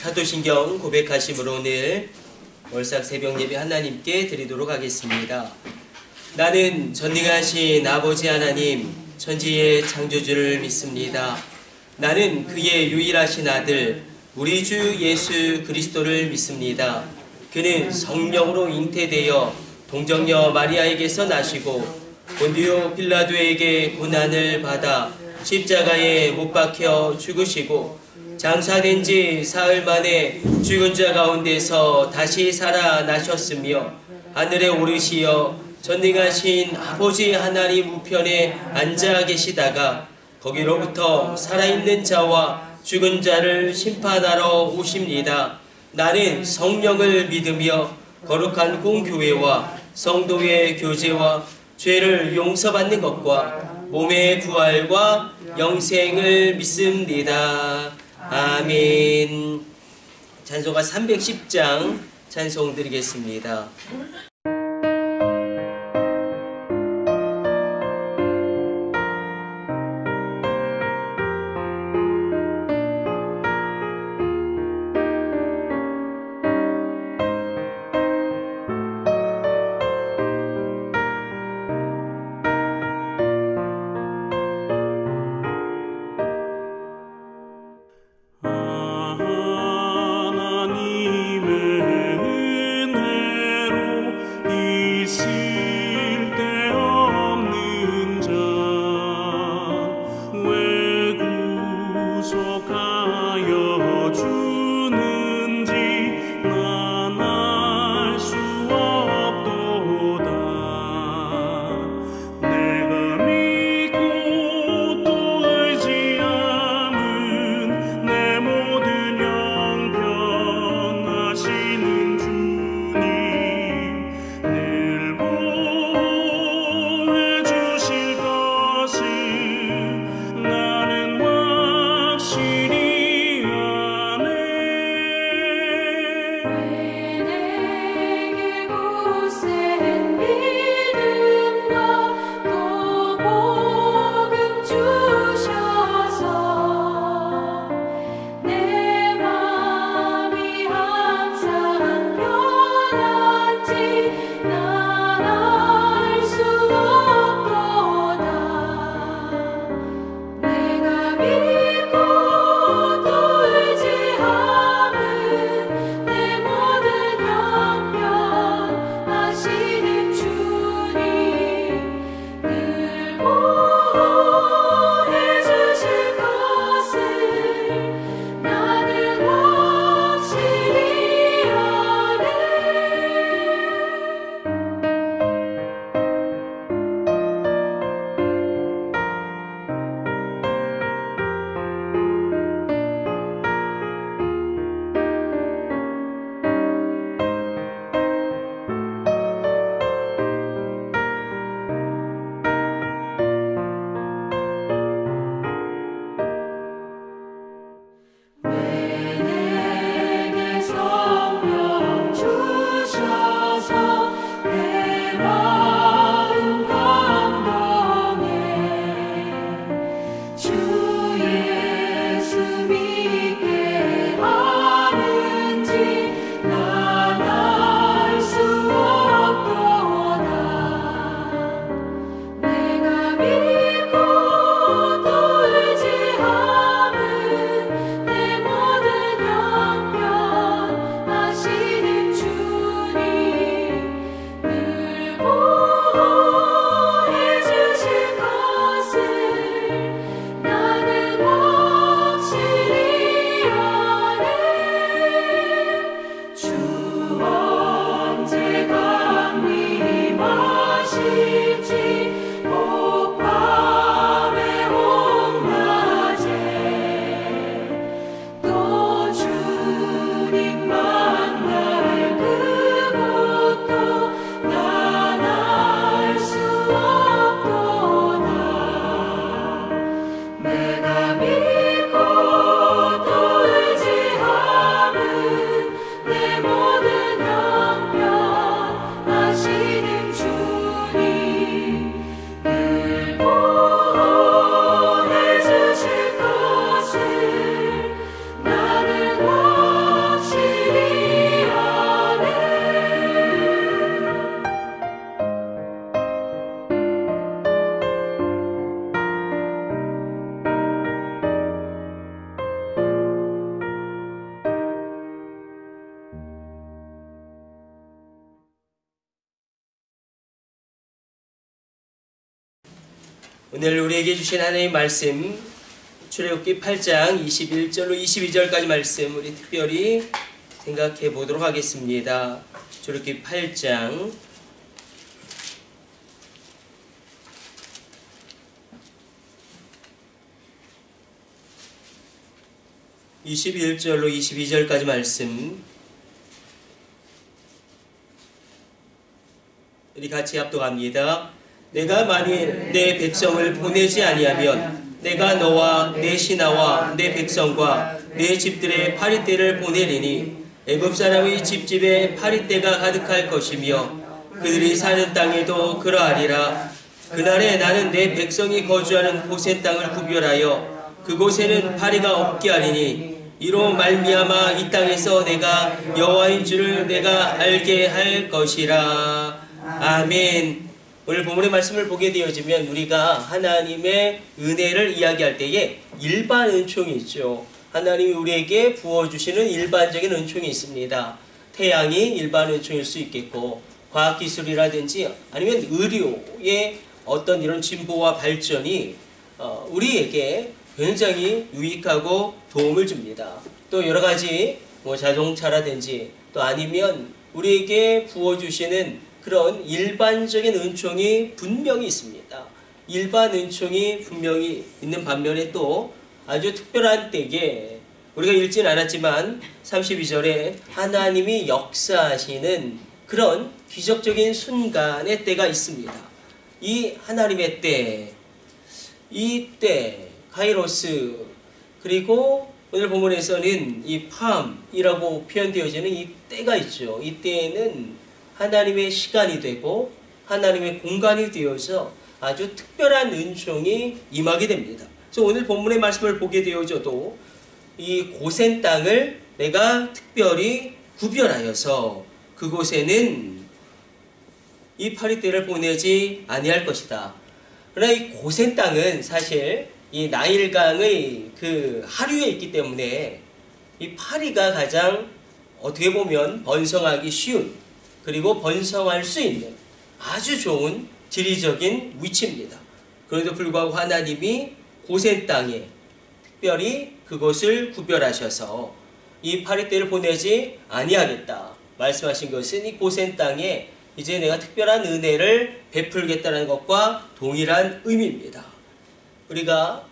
사도신경 고백하심으로 오늘 월삭 새벽 예배 하나님께 드리도록 하겠습니다. 나는 전능하신 아버지 하나님, 천지의 창조주를 믿습니다. 나는 그의 유일하신 아들, 우리 주 예수 그리스도를 믿습니다. 그는 성령으로 잉태되어 동정녀 마리아에게서 나시고 본디오 빌라도에게 고난을 받아 십자가에 못 박혀 죽으시고 장사된 지 사흘 만에 죽은 자 가운데서 다시 살아나셨으며 하늘에 오르시어 전능하신 아버지 하나님 우편에 앉아 계시다가 거기로부터 살아있는 자와 죽은 자를 심판하러 오십니다. 나는 성령을 믿으며 거룩한 공교회와 성도의 교제와 죄를 용서받는 것과 몸의 부활과 영생을 믿습니다. 아멘. 찬송가 310장 찬송 드리겠습니다. 내 맘이 항상 오늘 우리에게 주신 하나님의 말씀 출애굽기 8장 21절로 22절까지 말씀 우리 특별히 생각해 보도록 하겠습니다. 출애굽기 8장 21절로 22절까지 말씀 우리 같이 합독합니다. 내가 만일 내 백성을 보내지 아니하면 내가 너와 내 신하와 내 백성과 내 집들의 파리떼를 보내리니 애굽 사람의 집집에 파리떼가 가득할 것이며 그들이 사는 땅에도 그러하리라. 그날에 나는 내 백성이 거주하는 고센 땅을 구별하여 그곳에는 파리가 없게 하리니 이로 말미암아 이 땅에서 내가 여호와인 줄을 내가 알게 할 것이라. 아멘. 오늘 본문의 말씀을 보게 되어지면 우리가 하나님의 은혜를 이야기할 때에 일반 은총이 있죠. 하나님이 우리에게 부어주시는 일반적인 은총이 있습니다. 태양이 일반 은총일 수 있겠고 과학기술이라든지 아니면 의료의 어떤 이런 진보와 발전이 우리에게 굉장히 유익하고 도움을 줍니다. 또 여러 가지 자동차라든지 또 아니면 우리에게 부어주시는 그런 일반적인 은총이 분명히 있습니다. 일반 은총이 분명히 있는 반면에 또 아주 특별한 때에 우리가 읽진 않았지만 32절에 하나님이 역사하시는 그런 기적적인 순간의 때가 있습니다. 이 하나님의 때, 이 때, 카이로스, 그리고 오늘 본문에서는 이 팜이라고 표현되어지는 이 때가 있죠. 이 때에는 하나님의 시간이 되고 하나님의 공간이 되어서 아주 특별한 은총이 임하게 됩니다. 그래서 오늘 본문의 말씀을 보게 되어져도 이 고센 땅을 내가 특별히 구별하여서 그곳에는 이 파리떼를 보내지 아니할 것이다. 그러나 이 고센 땅은 사실 이 나일강의 그 하류에 있기 때문에 이 파리가 가장 어떻게 보면 번성하기 쉬운 그리고 번성할 수 있는 아주 좋은 지리적인 위치입니다. 그래도 불구하고 하나님이 고센 땅에 특별히 그것을 구별하셔서 이 파리떼를 보내지 아니하겠다 말씀하신 것은 이 고센 땅에 이제 내가 특별한 은혜를 베풀겠다는 것과 동일한 의미입니다. 우리가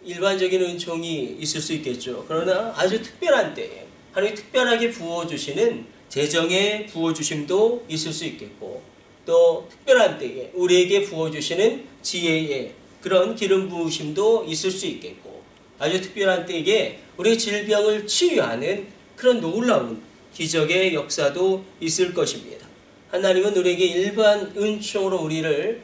일반적인 은총이 있을 수 있겠죠. 그러나 아주 특별한 때에 하나님이 특별하게 부어주시는 재정의 부어주심도 있을 수 있겠고 또 특별한 때에 우리에게 부어주시는 지혜의 그런 기름 부으심도 있을 수 있겠고 아주 특별한 때에 우리의 질병을 치유하는 그런 놀라운 기적의 역사도 있을 것입니다. 하나님은 우리에게 일반 은총으로 우리를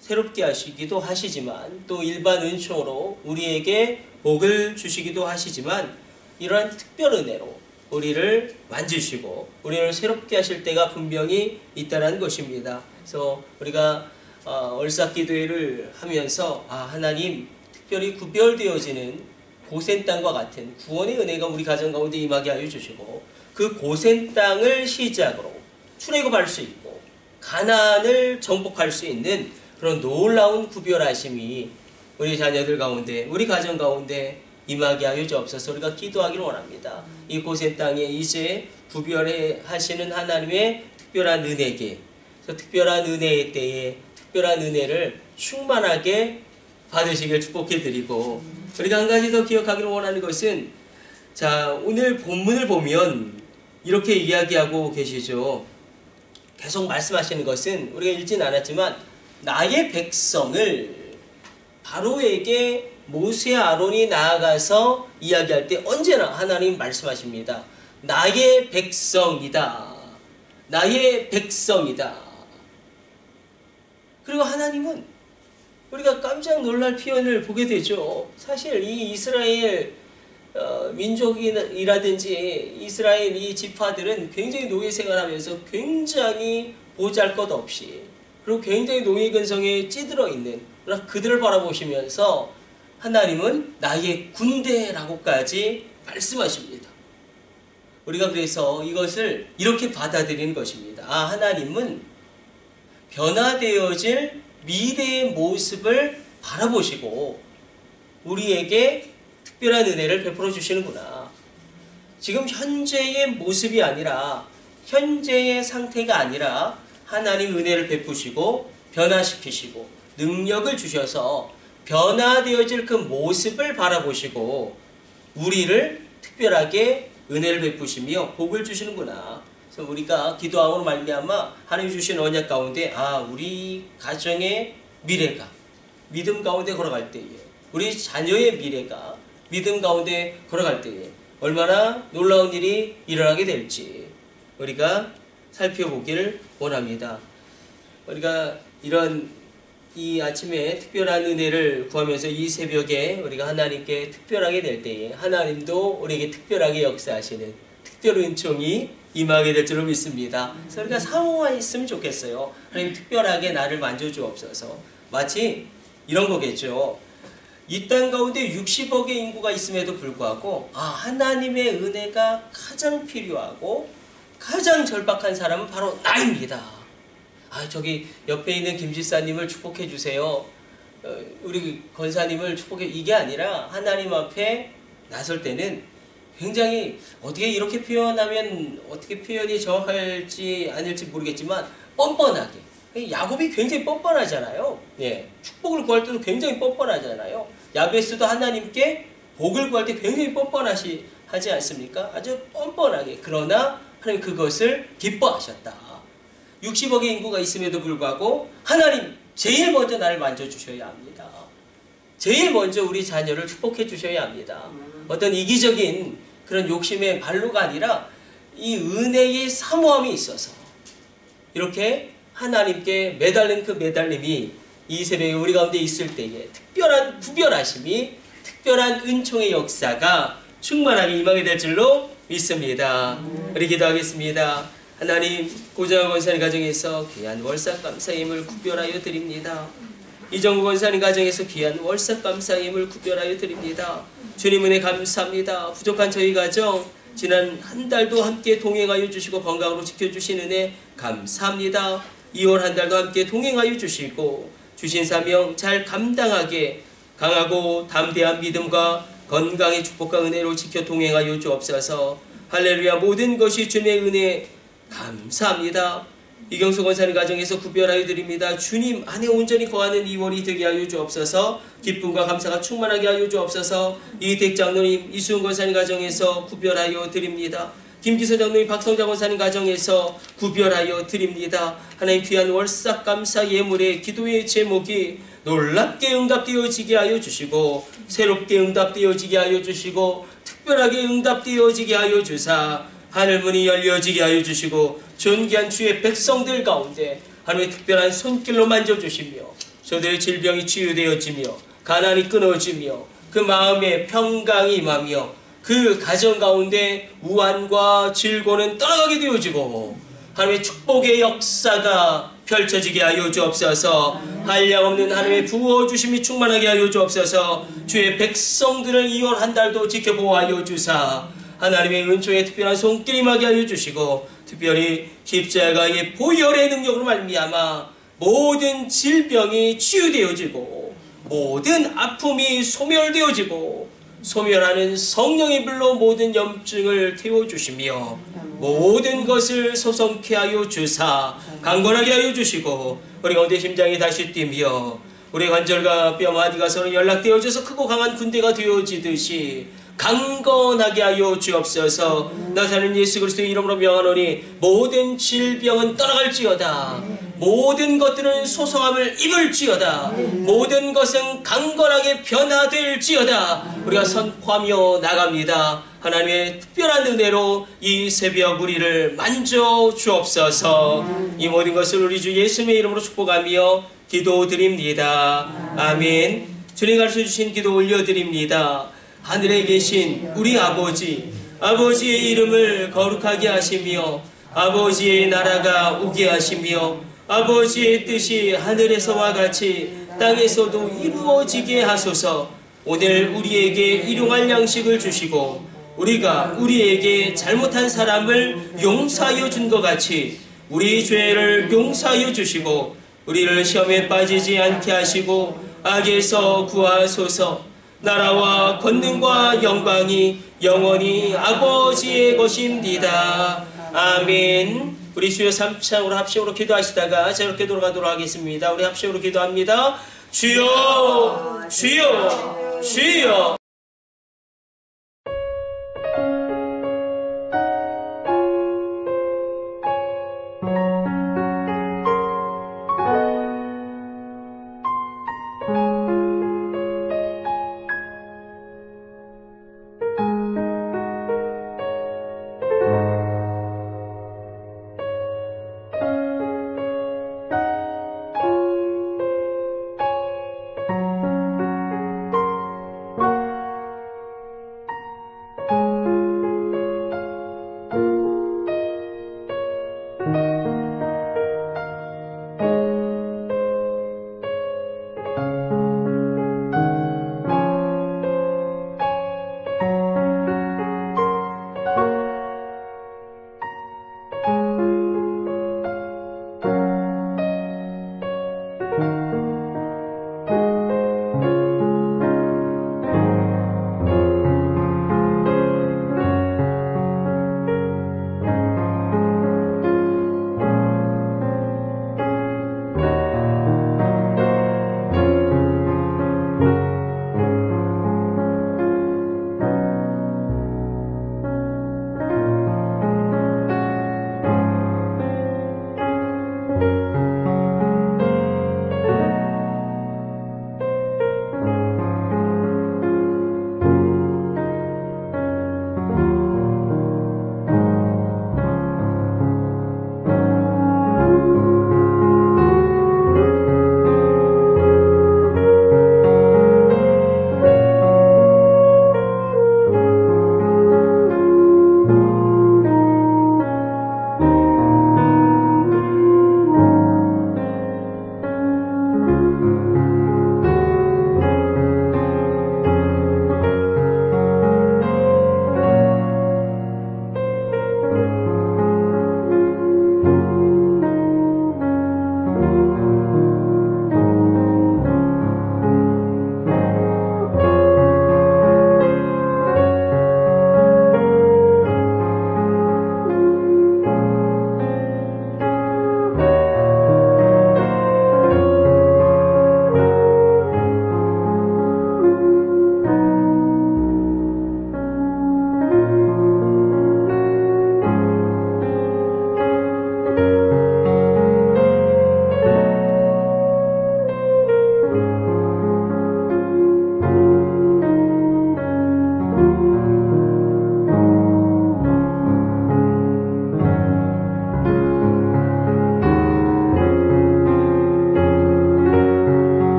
새롭게 하시기도 하시지만 또 일반 은총으로 우리에게 복을 주시기도 하시지만 이러한 특별 은혜로 우리를 만지시고 우리를 새롭게 하실 때가 분명히 있다는 것입니다. 그래서 우리가 얼삭기도회를 하면서 하나님 특별히 구별되어지는 고센 땅과 같은 구원의 은혜가 우리 가정 가운데 임하게 하여 주시고 그 고센 땅을 시작으로 출애굽할 수 있고 가나안을 정복할 수 있는 그런 놀라운 구별하심이 우리 자녀들 가운데 우리 가정 가운데 임하게 하여 주옵소서. 우리가 기도하기를 원합니다. 이 고센 땅에 이제 구별해 하시는 하나님의 특별한 은혜에 특별한 은혜의 때에 특별한 은혜를 충만하게 받으시길 축복해 드리고 우리가 한 가지 더 기억하기를 원하는 것은 자 오늘 본문을 보면 이렇게 이야기하고 계시죠. 계속 말씀하시는 것은 우리가 읽진 않았지만 나의 백성을 바로에게 모세 아론이 나아가서 이야기할 때 언제나 하나님 말씀하십니다. 나의 백성이다. 나의 백성이다. 그리고 하나님은 우리가 깜짝 놀랄 표현을 보게 되죠. 사실 이 이스라엘 민족이라든지 이스라엘 이 지파들은 굉장히 노예 생활하면서 굉장히 보잘것없이 그리고 굉장히 노예 근성에 찌들어 있는 그러나 그들을 바라보시면서 하나님은 나의 군대라고까지 말씀하십니다. 우리가 그래서 이것을 이렇게 받아들이는 것입니다. 하나님은 변화되어질 미래의 모습을 바라보시고 우리에게 특별한 은혜를 베풀어 주시는구나. 지금 현재의 모습이 아니라, 현재의 상태가 아니라 하나님 은혜를 베푸시고 변화시키시고 능력을 주셔서 변화되어질 그 모습을 바라보시고 우리를 특별하게 은혜를 베푸시며 복을 주시는구나. 그래서 우리가 기도함으로 말미암아 하나님이 주신 언약 가운데 우리 가정의 미래가 믿음 가운데 걸어갈 때에, 우리 자녀의 미래가 믿음 가운데 걸어갈 때에 얼마나 놀라운 일이 일어나게 될지 우리가 살펴보기를 원합니다. 우리가 이 아침에 특별한 은혜를 구하면서 이 새벽에 우리가 하나님께 특별하게 될 때에 하나님도 우리에게 특별하게 역사하시는 특별 은총이 임하게 될 줄로 믿습니다. 그래서 우리가 사모만 있으면 좋겠어요. 하나님 특별하게 나를 만져주옵소서. 마치 이런 거겠죠. 이 땅 가운데 60억의 인구가 있음에도 불구하고 하나님의 은혜가 가장 필요하고 가장 절박한 사람은 바로 나입니다. 저기 옆에 있는 김지사님을 축복해 주세요. 우리 권사님을 축복해, 이게 아니라 하나님 앞에 나설 때는 굉장히 어떻게 이렇게 표현하면 어떻게 표현이 정확할지 아닐지 모르겠지만 뻔뻔하게, 야곱이 굉장히 뻔뻔하잖아요. 예, 축복을 구할 때도 굉장히 뻔뻔하잖아요. 야베스도 하나님께 복을 구할 때 굉장히 뻔뻔하지 않습니까? 아주 뻔뻔하게. 그러나 하나님 그것을 기뻐하셨다. 60억의 인구가 있음에도 불구하고 하나님 제일 먼저 나를 만져주셔야 합니다. 제일 먼저 우리 자녀를 축복해 주셔야 합니다. 어떤 이기적인 그런 욕심의 발로가 아니라 이 은혜의 사모함이 있어서 이렇게 하나님께 매달린 그 매달림이 이 새벽에 우리 가운데 있을 때에 특별한 구별하심이, 특별한 은총의 역사가 충만하게 임하게 될 줄로 믿습니다. 우리 기도하겠습니다. 하나님, 고정호 권사님 가정에서 귀한 월삭 감사임을 구별하여 드립니다. 이정구 권사님 가정에서 귀한 월삭 감사임을 구별하여 드립니다. 주님 은혜 감사합니다. 부족한 저희 가정 지난 한 달도 함께 동행하여 주시고 건강으로 지켜주신 은혜 감사합니다. 2월 한 달도 함께 동행하여 주시고 주신 사명 잘 감당하게 강하고 담대한 믿음과 건강의 축복과 은혜로 지켜 동행하여 주옵소서. 할렐루야. 모든 것이 주님의 은혜 감사합니다. 이경수 권사님 가정에서 구별하여 드립니다. 주님 안에 온전히 거하는 2월이 되게 하여 주옵소서. 기쁨과 감사가 충만하게 하여 주옵소서. 이택 장로님, 이수은 권사님 가정에서 구별하여 드립니다. 김기서 장로님, 박성자 권사님 가정에서 구별하여 드립니다. 하나님 귀한 월삭 감사 예물의 기도의 제목이 놀랍게 응답되어지게 하여 주시고 새롭게 응답되어지게 하여 주시고 특별하게 응답되어지게 하여 주사 하늘문이 열려지게 하여 주시고 존귀한 주의 백성들 가운데 하나님의 특별한 손길로 만져주시며 저들의 질병이 치유되어지며 가난이 끊어지며 그 마음에 평강이 임하며 그 가정 가운데 우환과 질고는 떠나가게 되어지고 하나님의 축복의 역사가 펼쳐지게 하여 주옵소서. 한량없는 하나님의 부어주심이 충만하게 하여 주옵소서. 주의 백성들을 2월 한 달도 지켜보아하여 주사 하나님의 은총에 특별한 손길 임하게 하여 주시고 특별히 십자가의 보혈의 능력으로 말미암아 모든 질병이 치유되어지고 모든 아픔이 소멸되어지고 소멸하는 성령의 불로 모든 염증을 태워주시며 모든 것을 소성케 하여 주사 강건하게 하여 주시고 우리 가운데 심장이 다시 뛰며 우리 관절과 뼈마디가 서로 연락되어져서 크고 강한 군대가 되어지듯이 강건하게 하여 주옵소서. 나사렛 예수 그리스도의 이름으로 명하노니 모든 질병은 떠나갈지어다. 모든 것들은 소성함을 입을지어다. 모든 것은 강건하게 변화될지어다. 우리가 선포하며 나갑니다. 하나님의 특별한 은혜로 이 새벽 우리를 만져 주옵소서. 이 모든 것을 우리 주 예수님의 이름으로 축복하며 기도드립니다. 아멘. 주님 가르쳐주신 기도 올려드립니다. 하늘에 계신 우리 아버지, 아버지의 이름을 거룩하게 하시며 아버지의 나라가 오게 하시며 아버지의 뜻이 하늘에서와 같이 땅에서도 이루어지게 하소서. 오늘 우리에게 일용할 양식을 주시고 우리가 우리에게 잘못한 사람을 용서하여 준 것 같이 우리 죄를 용서하여 주시고 우리를 시험에 빠지지 않게 하시고 악에서 구하소서. 나라와 권능과 영광이 영원히 아버지의 것입니다. 아멘. 우리 주여 삼창으로 합심으로 기도하시다가 저렇게 돌아가도록 하겠습니다. 우리 합심으로 기도합니다. 주여, 주여, 주여.